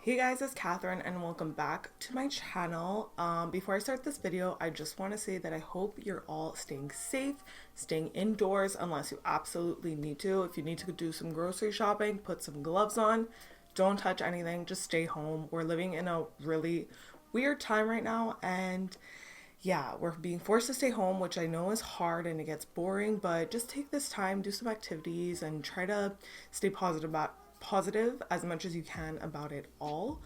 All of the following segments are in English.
Hey guys, it's Katherine and welcome back to my channel. Before I start this video, I just want to say that I hope you're all staying safe, staying indoors unless you absolutely need to. If you need to do some grocery shopping, put some gloves on. Don't touch anything, just stay home. We're living in a really weird time right now, and yeah, we're being forced to stay home, which I know is hard and it gets boring, but just take this time, do some activities, and try to stay positive as much as you can about it all.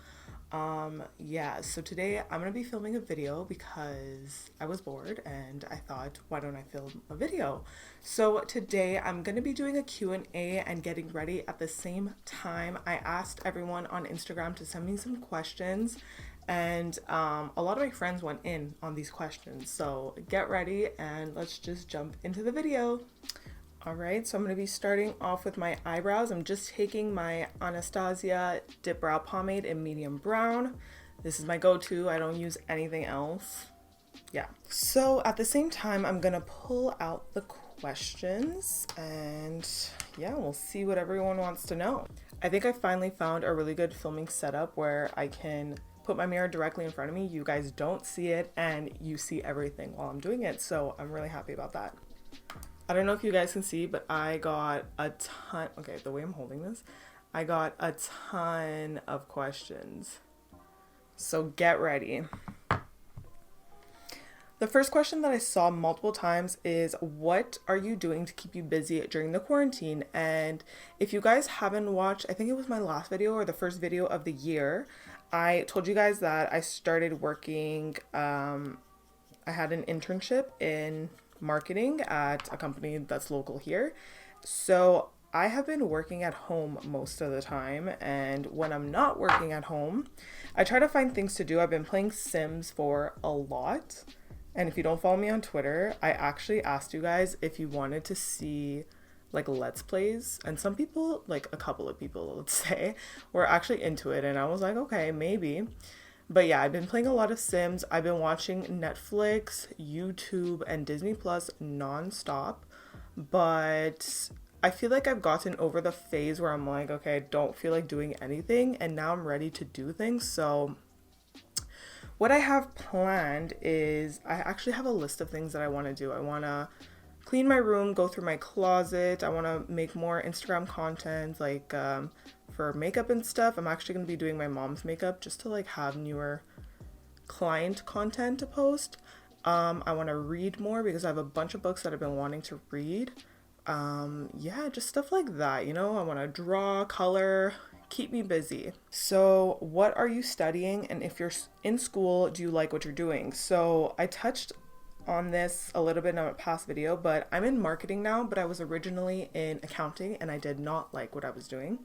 Yeah, so today I'm gonna be filming a video because I was bored and I thought, why don't I film a video? So today I'm gonna be doing a Q&A and getting ready at the same time. I asked everyone on Instagram to send me some questions, and a lot of my friends went in on these questions. So get ready and let's just jump into the video. Alright, so I'm going to be starting off with my eyebrows. I'm just taking my Anastasia Dip Brow Pomade in medium brown. This is my go-to. I don't use anything else. Yeah. So at the same time, I'm going to pull out the questions and yeah, we'll see what everyone wants to know. I think I finally found a really good filming setup where I can put my mirror directly in front of me. You guys don't see it and you see everything while I'm doing it. So I'm really happy about that. I don't know if you guys can see, but I got a ton, okay, the way I'm holding this, I got a ton of questions. So get ready. The first question that I saw multiple times is, what are you doing to keep you busy during the quarantine? And if you guys haven't watched, I think it was my last video or the first video of the year, I told you guys that I started working, I had an internship in marketing at a company that's local here. So I have been working at home most of the time, and when I'm not working at home, I try to find things to do. I've been playing Sims for a lot, and if you don't follow me on Twitter, I actually asked you guys if you wanted to see like let's plays, and some people, like a couple of people, let's say, were actually into it, and I was like, okay, maybe. But yeah, I've been playing a lot of Sims. I've been watching Netflix, YouTube, and Disney Plus nonstop. But I feel like I've gotten over the phase where I'm like, okay, I don't feel like doing anything. And now I'm ready to do things. So what I have planned is I actually have a list of things that I want to do. I want to clean my room, go through my closet. I want to make more Instagram content, like for makeup and stuff. I'm actually going to be doing my mom's makeup just to like have newer client content to post. I want to read more because I have a bunch of books that I've been wanting to read. Yeah, just stuff like that, you know. I want to draw, color, keep me busy. So what are you studying? And if you're in school, do you like what you're doing? So I touched on this a little bit in a past video, but I'm in marketing now, but I was originally in accounting and I did not like what I was doing.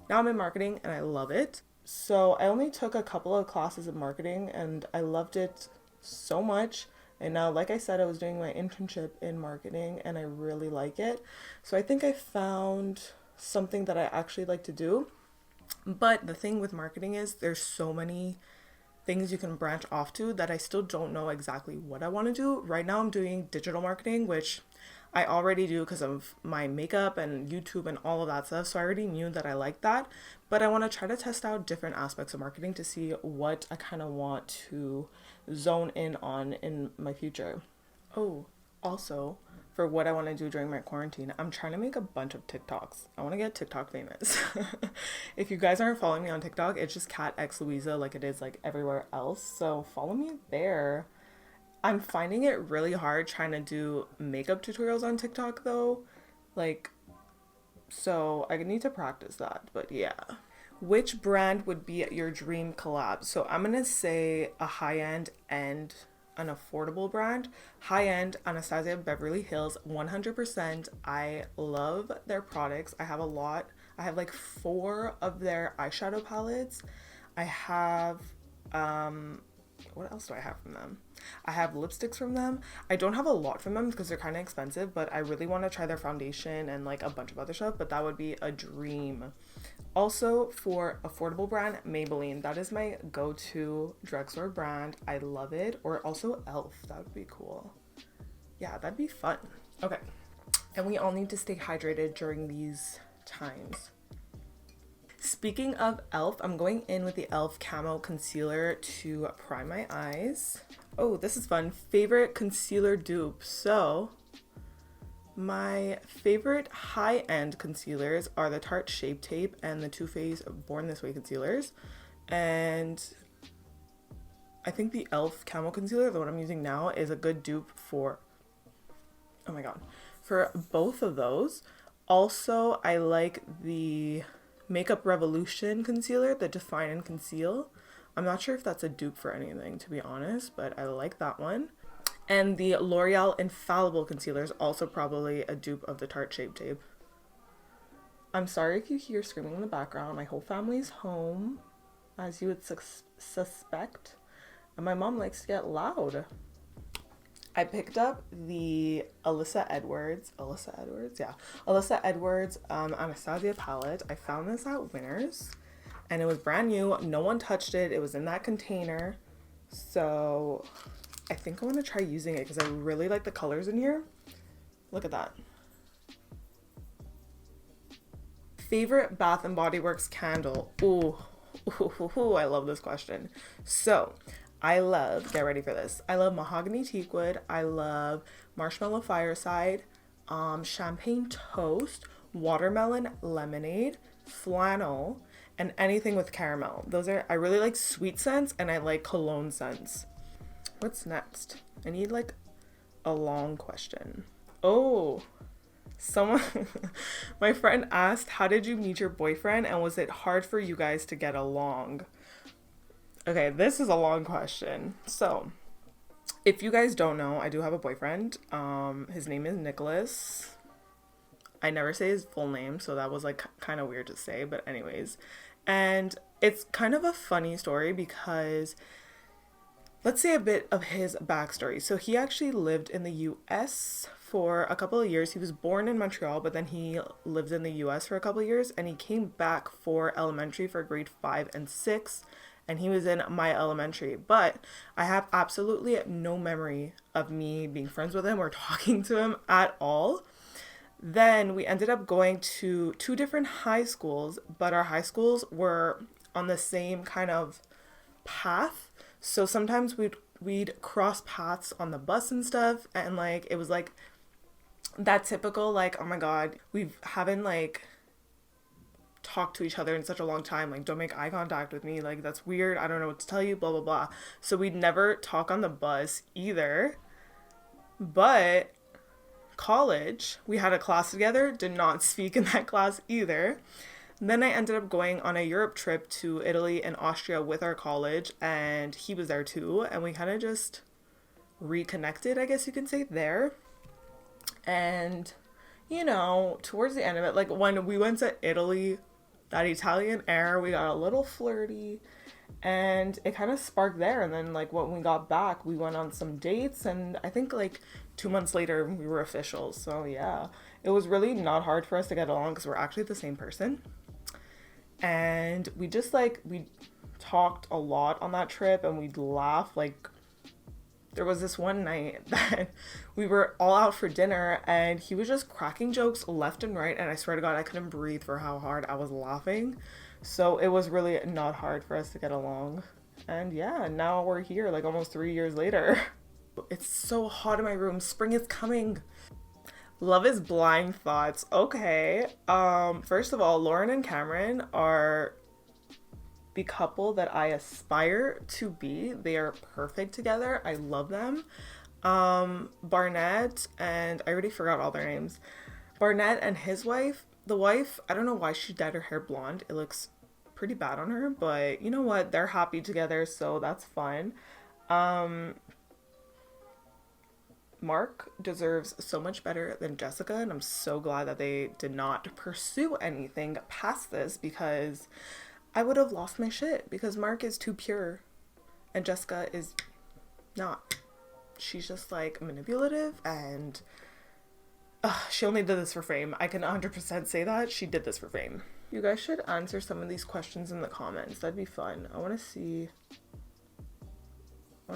Now I'm in marketing and I love it. So I only took a couple of classes in marketing and I loved it so much. And now, like I said, I was doing my internship in marketing and I really like it. So I think I found something that I actually like to do. But the thing with marketing is there's so many things you can branch off to that I still don't know exactly what I want to do. Right now I'm doing digital marketing, which I already do because of my makeup and YouTube and all of that stuff. So I already knew that I liked that, but I want to try to test out different aspects of marketing to see what I kind of want to zone in on in my future. Oh, also, for what I want to do during my quarantine, I'm trying to make a bunch of TikToks. I want to get TikTok famous. If you guys aren't following me on TikTok, it's just Cat X Louisa like it is like everywhere else. So follow me there. I'm finding it really hard trying to do makeup tutorials on TikTok though. Like, so I need to practice that, but yeah. Which brand would be your dream collab? So I'm gonna say a high-end and an affordable brand. High-end, Anastasia Beverly Hills, 100%. I love their products. I have a lot. I have like 4 of their eyeshadow palettes. I have, what else do I have from them? I have lipsticks from them. I don't have a lot from them because they're kind of expensive, but I really want to try their foundation and like a bunch of other stuff, but that would be a dream. Also, for affordable brand, Maybelline. That is my go-to drugstore brand. I love it. Or also e.l.f. That would be cool. Yeah, that'd be fun. Okay. And we all need to stay hydrated during these times. Speaking of e.l.f., I'm going in with the e.l.f. Camo Concealer to prime my eyes. Oh, this is fun. Favorite concealer dupe. So, my favorite high-end concealers are the Tarte Shape Tape and the Too Faced Born This Way concealers. And I think the e.l.f. Camo Concealer, the one I'm using now, is a good dupe for, oh my god, for both of those. Also, I like the Makeup Revolution concealer, the Define and Conceal. I'm not sure if that's a dupe for anything, to be honest, but I like that one. And the L'Oreal Infallible Concealer is also probably a dupe of the Tarte Shape Tape. I'm sorry if you hear screaming in the background. My whole family's home, as you would suspect. And my mom likes to get loud. I picked up the Alyssa Edwards Anastasia palette. I found this at Winners and it was brand new. No one touched it. It was in that container. So I think I want to try using it because I really like the colors in here. Look at that. Favorite Bath and Body Works candle. Ooh, I love this question. So I love, get ready for this, I love Mahogany Teakwood, I love Marshmallow Fireside, Champagne Toast, Watermelon Lemonade, Flannel, and anything with caramel. Those are, I really like sweet scents and I like cologne scents. What's next? I need like a long question. Oh, someone, my friend asked, how did you meet your boyfriend and was it hard for you guys to get along? Okay, this is a long question. So, if you guys don't know, I do have a boyfriend. His name is Nicholas. I never say his full name, so that was like kind of weird to say, but anyways. And it's kind of a funny story because let's say a bit of his backstory. So he actually lived in the US for a couple of years. He was born in Montreal, but then he lived in the US for a couple of years and he came back for elementary for grade 5 and 6. And he was in my elementary, but I have absolutely no memory of me being friends with him or talking to him at all. Then we ended up going to 2 different high schools, but our high schools were on the same kind of path. So sometimes we'd cross paths on the bus and stuff, and like it was like that typical like, oh my god, we haven't like talk to each other in such a long time, like don't make eye contact with me, like that's weird, I don't know what to tell you, blah blah blah. So we'd never talk on the bus either. But college, we had a class together, did not speak in that class either. Then I ended up going on a Europe trip to Italy and Austria with our college and he was there too, and we kind of just reconnected, I guess you can say, there. And you know, towards the end of it, like when we went to Italy, that Italian air, we got a little flirty and it kind of sparked there. And then like when we got back, we went on some dates and I think like 2 months later we were official. So yeah, it was really not hard for us to get along because we're actually the same person. And we just like, we talked a lot on that trip and we'd laugh. Like there was this one night that we were all out for dinner and he was just cracking jokes left and right. And I swear to God, I couldn't breathe for how hard I was laughing. So it was really not hard for us to get along. And yeah, now we're here like almost 3 years later. It's so hot in my room. Spring is coming. Love is Blind thoughts. Okay. First of all, Lauren and Cameron are the couple that I aspire to be. They are perfect together. I love them. Barnett and I already forgot all their names. Barnett and his wife. The wife, I don't know why she dyed her hair blonde. It looks pretty bad on her, but you know what? They're happy together, so that's fun. Marc deserves so much better than Jessica, and I'm so glad that they did not pursue anything past this because I would have lost my shit because Marc is too pure and Jessica is not. She's just like manipulative and she only did this for fame. I can 100% say that. She did this for fame. You guys should answer some of these questions in the comments. That'd be fun. I want to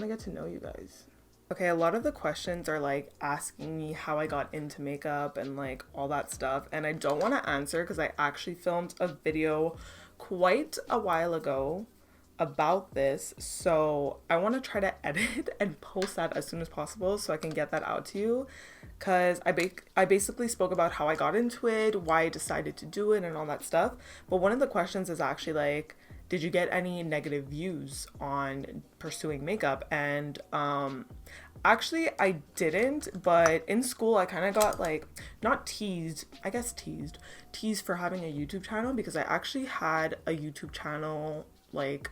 get to know you guys. Okay, a lot of the questions are like asking me how I got into makeup and like all that stuff. And I don't want to answer because I actually filmed a video quite a while ago about this, so I want to try to edit and post that as soon as possible so I can get that out to you, because I basically spoke about how I got into it, why I decided to do it, and all that stuff. But one of the questions is actually like, did you get any negative views on pursuing makeup? And actually I didn't, but in school I kind of got like, not teased, I guess teased for having a YouTube channel, because I actually had a YouTube channel like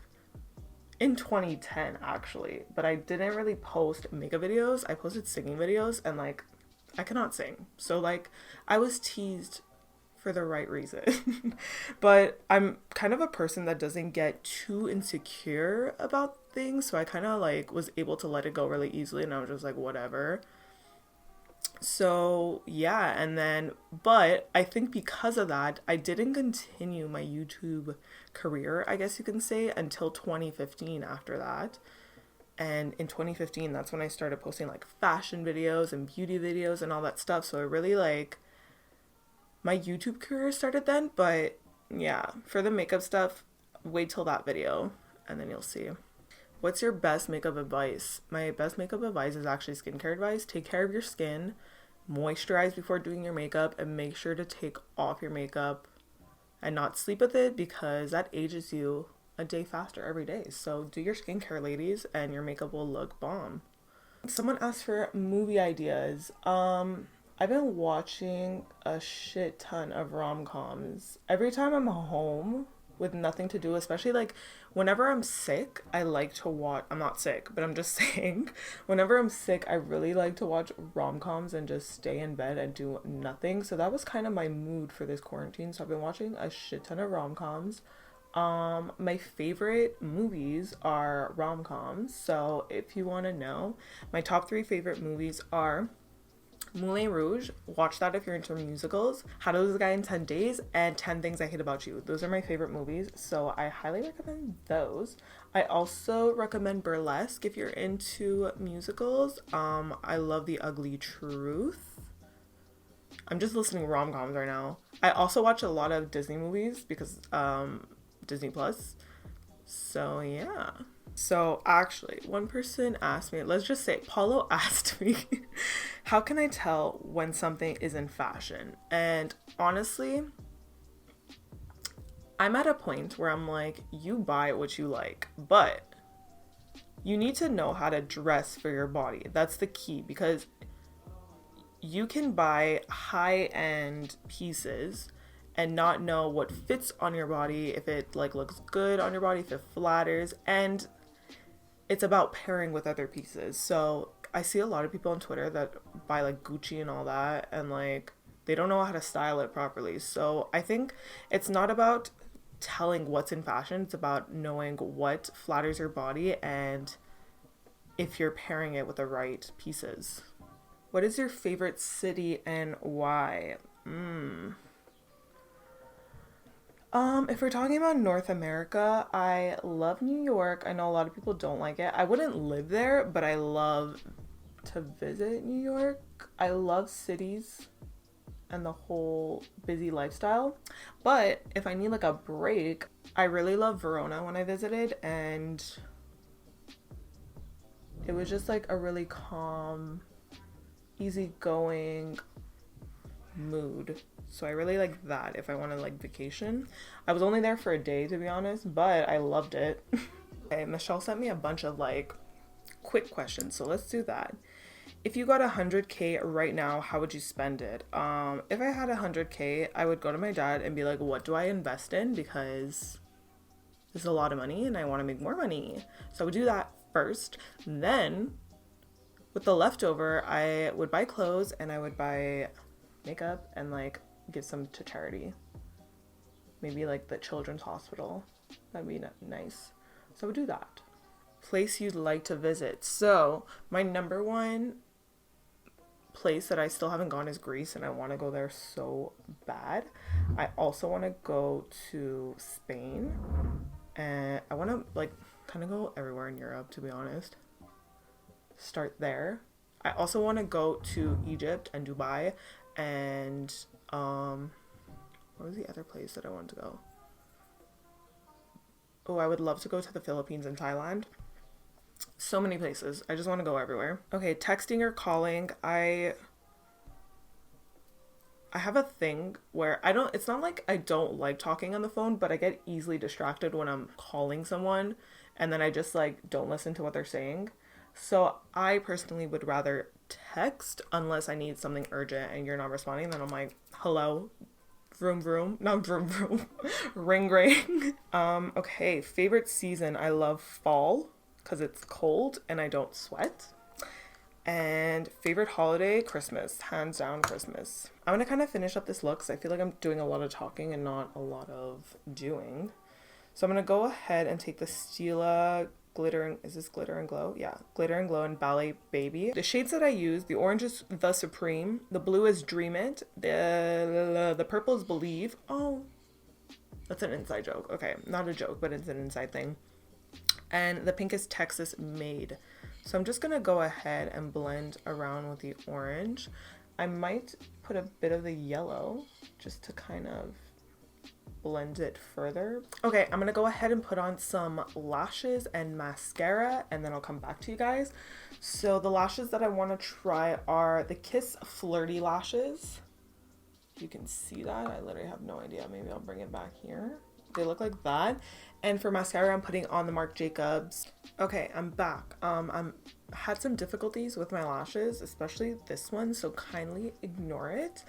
in 2010 actually, but I didn't really post makeup videos. I posted singing videos, and like I cannot sing, so like I was teased for the right reason. But I'm kind of a person that doesn't get too insecure about things, so I kind of like was able to let it go really easily, and I was just like, whatever. So yeah, and then, but I think because of that, I didn't continue my YouTube career, I guess you can say, until 2015 after that. And in 2015, that's when I started posting like fashion videos and beauty videos and all that stuff. So it really like, my YouTube career started then. But yeah, for the makeup stuff, wait till that video and then you'll see. What's your best makeup advice? My best makeup advice is actually skincare advice. Take care of your skin, moisturize before doing your makeup, and make sure to take off your makeup and not sleep with it, because that ages you a day faster every day. So do your skincare, ladies, and your makeup will look bomb. Someone asked for movie ideas. I've been watching a shit ton of rom-coms. Every time I'm home with nothing to do, especially like whenever I'm sick, I like to watch, I'm not sick, but I'm just saying, whenever I'm sick, I really like to watch rom-coms and just stay in bed and do nothing. So that was kind of my mood for this quarantine. So I've been watching a shit ton of rom-coms. My favorite movies are rom-coms. So if you want to know, my top 3 favorite movies are Moulin Rouge, watch that if you're into musicals, How to Lose a Guy in 10 Days, and 10 Things I Hate About You. Those are my favorite movies, so I highly recommend those. I also recommend Burlesque if you're into musicals. I love The Ugly Truth. I'm just listening to rom-coms right now. I also watch a lot of Disney movies because Disney Plus. So yeah. So actually, one person asked me, let's just say Paulo asked me, how can I tell when something is in fashion? And honestly, I'm at a point where I'm like, you buy what you like, but you need to know how to dress for your body. That's the key, because you can buy high-end pieces and not know what fits on your body, if it like looks good on your body, if it flatters, and it's about pairing with other pieces. So I see a lot of people on Twitter that buy like Gucci and all that, and like they don't know how to style it properly. So I think it's not about telling what's in fashion, it's about knowing what flatters your body and if you're pairing it with the right pieces. What is your favorite city and why? If we're talking about North America, I love New York. I know a lot of people don't like it. I wouldn't live there, but I love to visit New York. I love cities and the whole busy lifestyle. But if I need like a break, I really love Verona when I visited, and it was just like a really calm, easygoing mood. So I really like that if I want to like vacation. I was only there for a day, to be honest, but I loved it. Okay, Michelle sent me a bunch of like quick questions, so let's do that. If you got 100K right now, how would you spend it? If I had 100K, I would go to my dad and be like, what do I invest in? Because this is a lot of money and I want to make more money. So I would do that first. Then with the leftover, I would buy clothes and I would buy makeup and like give some to charity. Maybe like the children's hospital. That'd be nice. So I would do that. Place you'd like to visit. So my number one place that I still haven't gone is Greece, and I want to go there so bad. I also want to go to Spain, and I want to like kind of go everywhere in Europe, to be honest. Start there. I also want to go to Egypt and Dubai, and where was the other place that I wanted to go? Oh, I would love to go to the Philippines and Thailand. So many places. I just want to go everywhere. Okay, texting or calling. I have a thing where it's not like I don't like talking on the phone, but I get easily distracted when I'm calling someone and then I just like don't listen to what they're saying. So I personally would rather text unless I need something urgent and you're not responding. Then I'm like, hello, vroom vroom, not vroom vroom, ring ring. Okay, favorite season. I love fall because it's cold and I don't sweat. And favorite holiday, Christmas. Hands down, Christmas. I'm gonna kind of finish up this look because I feel like I'm doing a lot of talking and not a lot of doing. So I'm gonna go ahead and take the Stila is this Glitter and Glow? Yeah, Glitter and Glow and Ballet Baby. The shades that I use, the orange is The Supreme, the blue is Dream It, the purple is Believe. Oh, that's an inside joke. Okay, not a joke, but it's an inside thing. And the pink is Texas Made. So I'm just going to go ahead and blend around with the orange. I might put a bit of the yellow just to kind of blend it further. Okay, I'm going to go ahead and put on some lashes and mascara and then I'll come back to you guys. So the lashes that I want to try are the Kiss Flirty lashes. You can see that. I literally have no idea. Maybe I'll bring it back here. They look like that. And for mascara, I'm putting on the Marc Jacobs. Okay, I'm back. Had some difficulties with my lashes, especially this one, so kindly ignore it.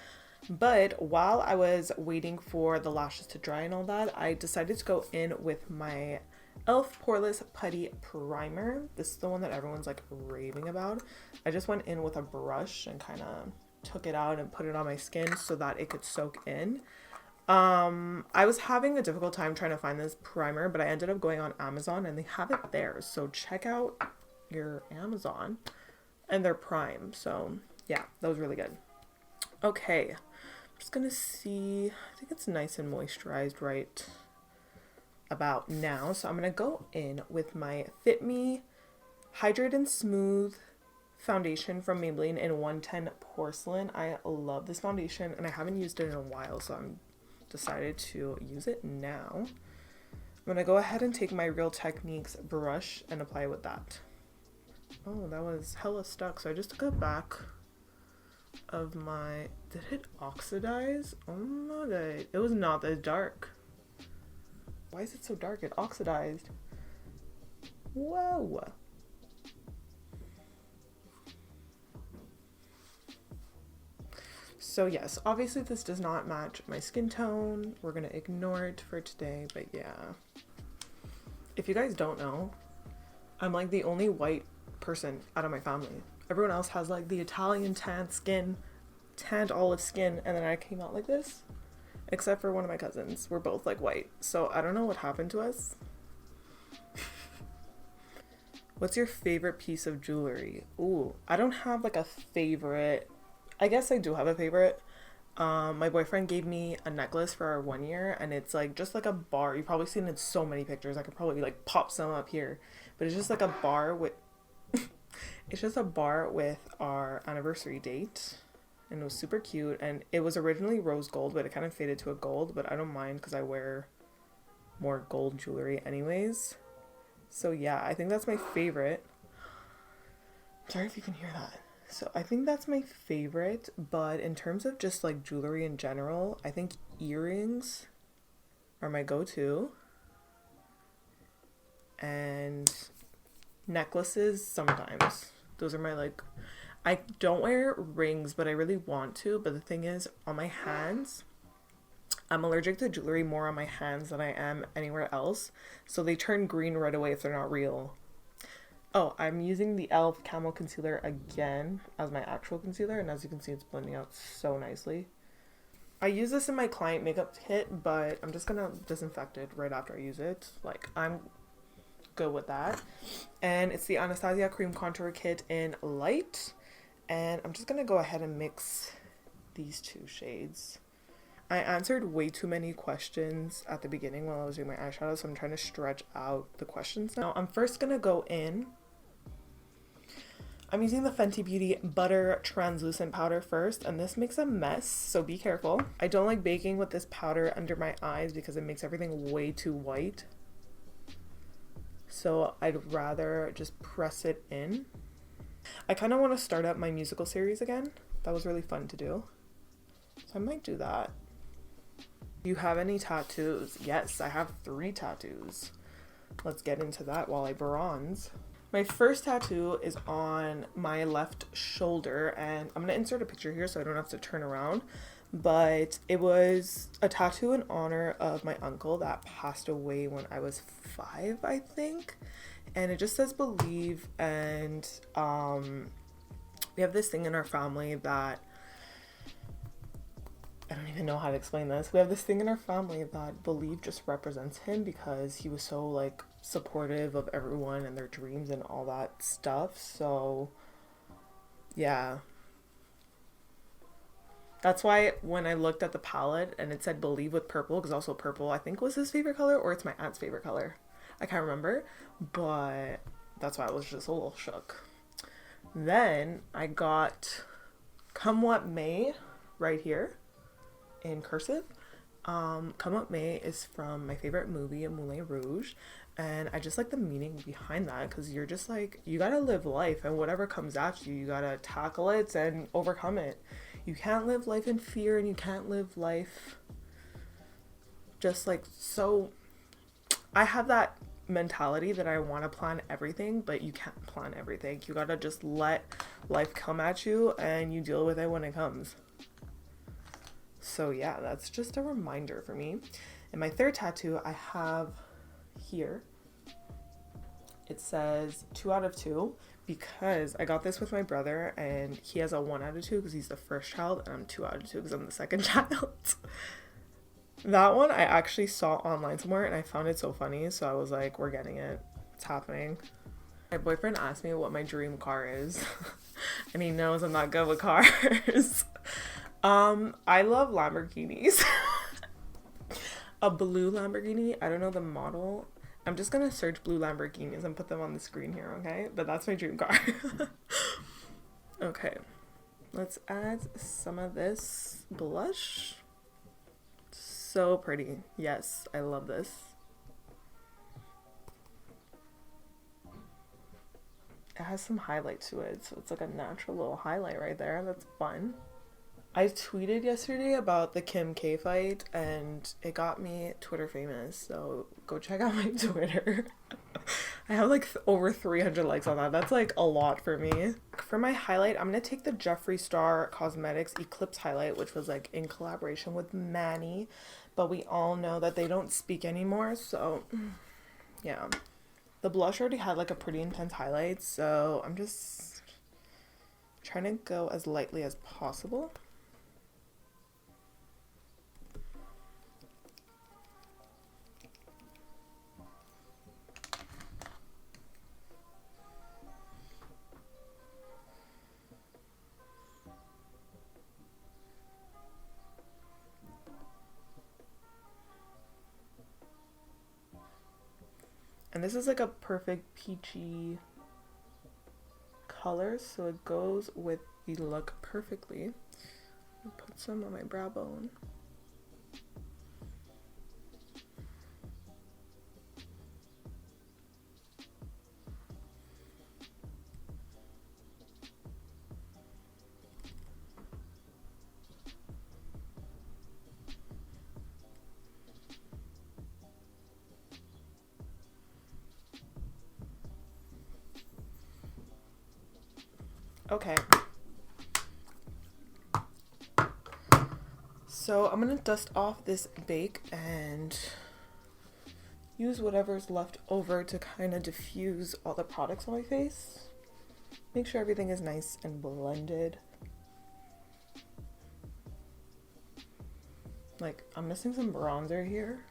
But while I was waiting for the lashes to dry and all that, I decided to go in with my e.l.f. Poreless Putty Primer. This is the one that everyone's like raving about. I just went in with a brush and kind of took it out and put it on my skin so that it could soak in. I was having a difficult time trying to find this primer, but I ended up going on Amazon and they have it there. So check out your Amazon and they're Prime. So yeah, that was really good. Okay, I'm just gonna see. I think it's nice and moisturized right about now. So I'm gonna go in with my Fit Me Hydrate and Smooth foundation from Maybelline in 110 Porcelain. I love this foundation and I haven't used it in a while, so I'm decided to use it now. I'm gonna go ahead and take my Real Techniques brush and apply it with that. Oh, that was hella stuck, so I just took a back of my... Did it oxidize? Oh my god, it was not that dark. Why is it so dark? It oxidized. Whoa. So yes, obviously this does not match my skin tone. We're gonna ignore it for today, but yeah. If you guys don't know, I'm like the only white person out of my family. Everyone else has like the Italian tanned olive skin, and then I came out like this. Except for one of my cousins. We're both like white. So I don't know what happened to us. What's your favorite piece of jewelry? Ooh, I don't have like a favorite. I guess I do have a favorite. My boyfriend gave me a necklace for our 1 year and it's like just like a bar. You've probably seen it in so many pictures. I could probably like pop some up here, but it's just like a bar with it's just a bar with our anniversary date, and it was super cute. And it was originally rose gold, but it kind of faded to a gold, but I don't mind because I wear more gold jewelry anyways. So yeah, I think that's my favorite. Sorry if you can hear that. So I think that's my favorite, but in terms of just like jewelry in general, I think earrings are my go-to. And necklaces sometimes. Those are my like, I don't wear rings, but I really want to. But the thing is, on my hands, I'm allergic to jewelry more on my hands than I am anywhere else. So they turn green right away if they're not real. Oh, I'm using the e.l.f. Camo Concealer again as my actual concealer, and as you can see, it's blending out so nicely. I use this in my client makeup kit, but I'm just gonna disinfect it right after I use it. Like, I'm good with that. And it's the Anastasia Cream Contour Kit in Light, and I'm just gonna go ahead and mix these two shades. I answered way too many questions at the beginning while I was doing my eyeshadow, so I'm trying to stretch out the questions now. I'm first gonna go in. I'm using the Fenty Beauty Butter Translucent Powder first, and this makes a mess, so be careful. I don't like baking with this powder under my eyes because it makes everything way too white. so I'd rather just press it in. I kind of want to start up my musical series again. That was really fun to do, so I might do that. Do you have any tattoos? Yes, I have 3 tattoos. Let's get into that while I bronze. My first tattoo is on my left shoulder, and I'm gonna insert a picture here so I don't have to turn around, but it was a tattoo in honor of my uncle that passed away when I was 5, I think, and it just says believe. And we have this thing in our family that I don't even know how to explain this. We have this thing in our family that believe just represents him, because he was so like supportive of everyone and their dreams and all that stuff. So yeah, that's why when I looked at the palette and it said believe with purple, because also purple I think was his favorite color, or it's my aunt's favorite color, I can't remember, but that's why I was just a little shook. Then I got Come What May right here in cursive. Come What May is from my favorite movie, Moulin Rouge, and I just like the meaning behind that, because you're just like, you gotta live life, and whatever comes at you, you gotta tackle it and overcome it. You can't live life in fear, and you can't live life just like, so I have that mentality that I want to plan everything, but you can't plan everything. You gotta just let life come at you and you deal with it when it comes. So yeah, that's just a reminder for me. And my third tattoo I have here, it says 2 out of 2, because I got this with my brother and he has a 1 out of 2 because he's the first child, and I'm 2 out of 2 because I'm the second child. That one I actually saw online somewhere and I found it so funny, so I was like, we're getting it, it's happening. My boyfriend asked me what my dream car is and he knows I'm not good with cars. I love Lamborghinis. A blue Lamborghini. I don't know the model. I'm just gonna search blue Lamborghinis and put them on the screen here, okay? But that's my dream car. Okay, let's add some of this blush. So pretty. Yes, I love this. It has some highlight to it, so it's like a natural little highlight right there. That's fun. I tweeted yesterday about the Kim K fight and it got me Twitter famous, so go check out my Twitter. I have like over 300 likes on that. That's like a lot for me. For my highlight, I'm gonna take the Jeffree Star Cosmetics Eclipse highlight, which was like in collaboration with Manny, but we all know that they don't speak anymore, so yeah. The blush already had like a pretty intense highlight, so I'm just trying to go as lightly as possible. And this is like a perfect peachy color, so it goes with the look perfectly. I'll put some on my brow bone. Okay, so I'm gonna dust off this bake and use whatever's left over to kind of diffuse all the products on my face. Make sure everything is nice and blended. Like, I'm missing some bronzer here.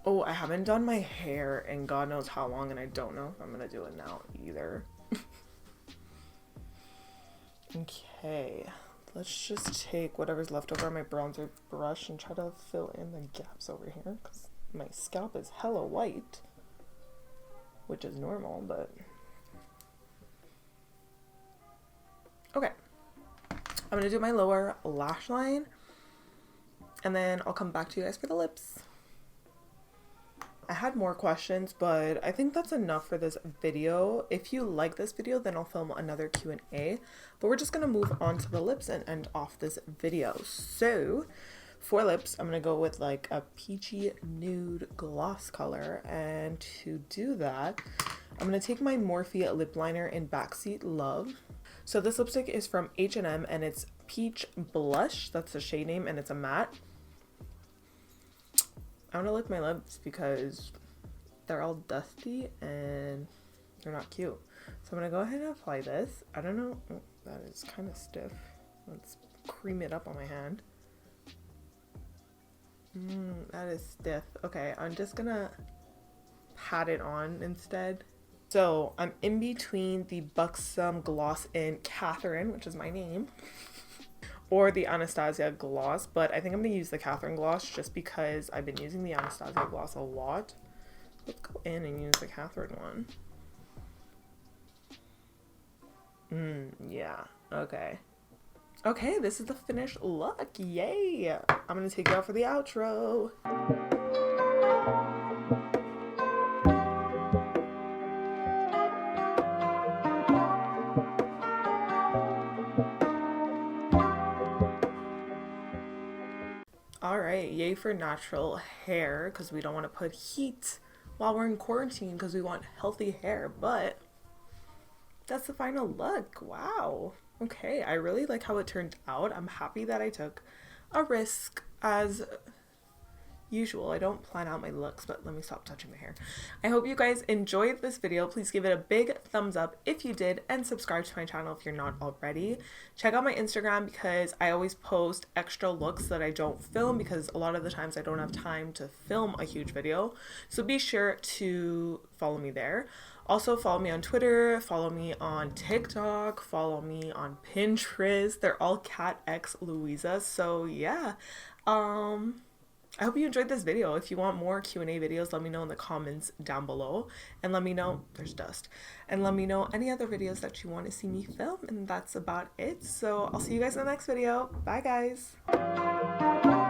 Oh, I haven't done my hair in God knows how long, and I don't know if I'm gonna do it now either. Okay, let's just take whatever's left over on my bronzer brush and try to fill in the gaps over here, because my scalp is hella white, which is normal, but okay. I'm gonna do my lower lash line and then I'll come back to you guys for the lips. I had more questions, but I think that's enough for this video. If you like this video, then I'll film another Q&A, but we're just gonna move on to the lips and end off this video. So for lips, I'm gonna go with like a peachy nude gloss color, and to do that, I'm gonna take my Morphe lip liner in Backseat Love. So this lipstick is from H&M and it's Peach Blush, that's the shade name, and it's a matte. I want to lick my lips because they're all dusty and they're not cute. So I'm going to go ahead and apply this. I don't know. Oh, that is kind of stiff. Let's cream it up on my hand. That is stiff. Okay, I'm just going to pat it on instead. So I'm in between the Buxom gloss in Katherine, which is my name, or the Anastasia gloss, but I think I'm gonna use the Katherine gloss just because I've been using the Anastasia gloss a lot. Let's go in and use the Katherine one. Yeah, okay. Okay, this is the finished look, yay! I'm gonna take it out for the outro. Alright, yay for natural hair, because we don't want to put heat while we're in quarantine because we want healthy hair, but that's the final look. Wow. Okay, I really like how it turned out. I'm happy that I took a risk as usual. I don't plan out my looks, but let me stop touching my hair. I hope you guys enjoyed this video. Please give it a big thumbs up if you did, and subscribe to my channel if you're not already. Check out my Instagram because I always post extra looks that I don't film because a lot of the times I don't have time to film a huge video. So be sure to follow me there. Also follow me on Twitter, follow me on TikTok, follow me on Pinterest. They're all Cat X Louisa. So yeah, I hope you enjoyed this video. If you want more Q&A videos, let me know in the comments down below, and let me know, there's dust, and let me know any other videos that you want to see me film, and that's about it. So I'll see you guys in the next video. Bye guys.